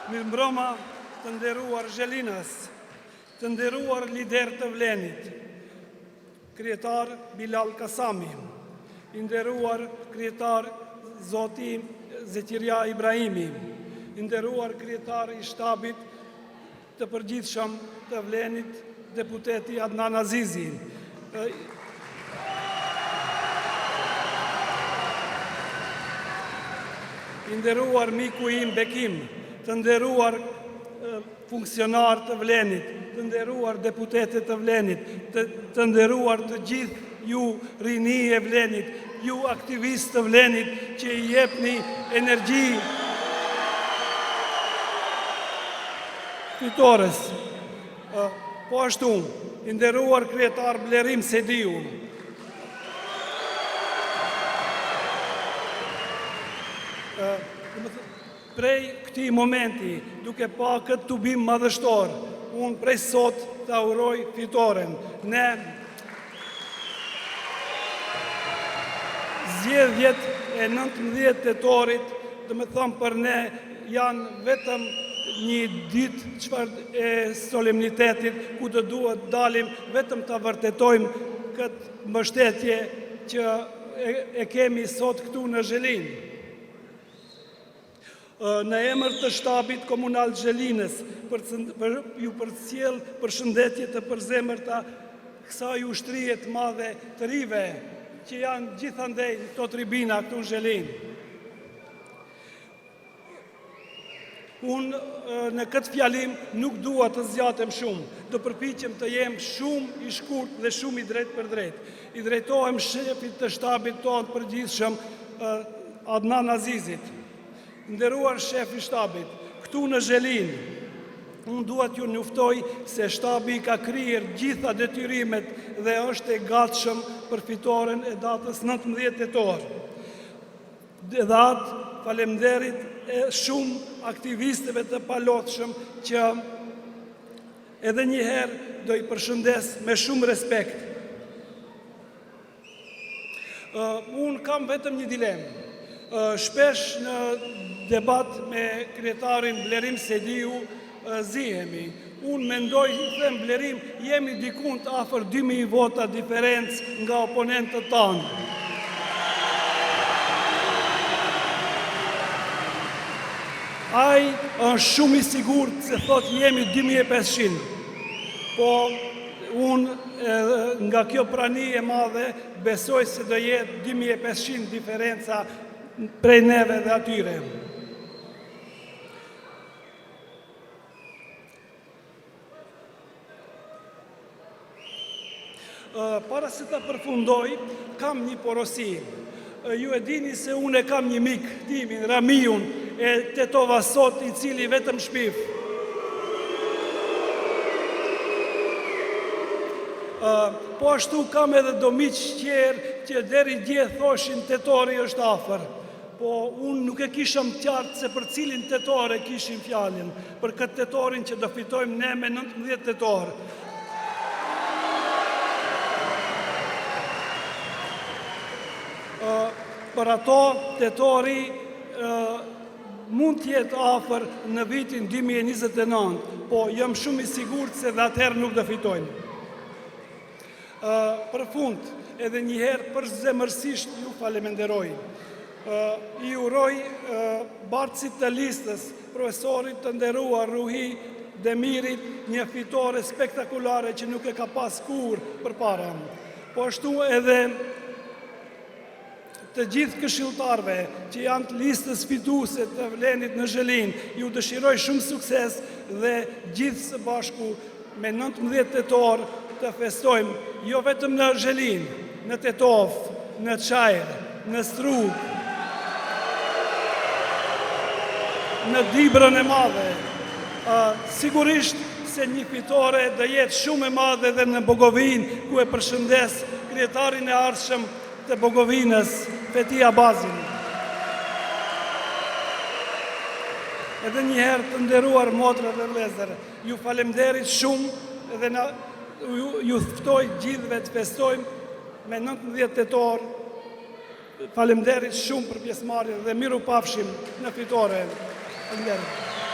Mirëmbrëma të nderuar Zhelinës, të nderuar lider të Vlenit, kryetar Bilal Kasami, i nderuar kryetar Zoti Zekiria Ibrahimi, i nderuar kryetar i shtabit të përgjithshëm të Vlenit, deputeti Adnan Azizi, i nderuar miku im Bekim, të nderuar funksionar të Vlenit, të nderuar deputetet të Vlenit, të nderuar të gjithë ju rini e Vlenit, ju aktivistë të Vlenit që i jepni energji fitores. Po ashtu, i nderuar kryetar Blerim Sediu, prej këtij momenti, duke pa këtë tubim madhështor, unë prej sot të uroj fitoren. Ne zgjedhjet e 19 tetorit, dhe me thëmë për ne, janë vetëm një ditë e solemnitetit, ku të duhet dalim vetëm të vërtetojmë këtë mbështetje që e kemi sot këtu në Zhelinë. Në emër të shtabit komunal Zhelinës, ju përcjell përshëndetje të përzemërta kësaj ushtrie të madhe të rive, që janë gjithandej këto tribina këtu në Zhelinë. Unë në këtë fjalim nuk dua të zgjatem shumë, do përpiqem të jem shumë i shkurt dhe shumë i drejt për drejt. I drejtohem shefit të shtabit tonë përgjithshëm Adnan Azizit. Nderuar shef i shtabit, këtu në Zhelinë, unë duhet ju njoftoj se shtabi ka kryer gjitha detyrimet dhe është e gatshëm për fitoren e datës 19 tetor. Dhe atë falemnderit e shumë aktivistëve të palotshëm që edhe njëherë do i përshëndes me shumë respekt. Unë kam vetëm një dilemë. Shpesh në debat me kryetarin Blerim Sediu zihemi. Unë mendoj, them Blerim, jemi dikund afër 2000 vota diferencë nga oponentët tanë. Ai është shumë i sigurt se thot jemi 2500. Po unë nga kjo prani e madhe besoj se do jetë 2500 diferenca prej neve dhe atyre. Para se të përfundoj, kam një porosi. Ju e dini se unë e kam një mik, timin, Ramiun, e tetova sot, i cili vetëm shpif. Po ashtu kam edhe do miq qerë që deri dje thoshin tetori është afër. Po unë nuk e kishëm qartë se për cilin tetore kishim fjalën, për këtë tetorin që do fitojmë ne me 19 tetor. Për ato tetori mund t'jetë afër në vitin 2029, po jam shumë i sigurt se dhe atëherë nuk do fitojnë. Për fund, edhe njëherë përzemërsisht ju faleminderoj. I uroj bartësit të listës, profesorit të nderuar Ruhi Demirit, një fitore spektakulare që nuk e ka pas kur përpara. Po ashtu edhe të gjithë këshilltarëve që janë të listës fituese të Vlenit në Zhelinë, ju dëshiroj shumë sukses dhe gjithë së bashku me 19 tetor të festojmë, jo vetëm në Zhelinë, në Tetov, në Çajër, në Strug, në Dibrën e Madhe. Sigurisht se një fitore dhe jetë shumë e madhe dhe në Bogovin, ku e përshëndes kryetarin e ardhshëm të Bogovinës, Feti Abazin. Edhe njëherë të nderuar motra dhe vëllezër, ju falemnderit shumë dhe ju ftoj gjithëve të festojmë me 19 tetor. Falemnderit shumë për pjesëmarrjen dhe miru pafshim në fitore. Falemnderit.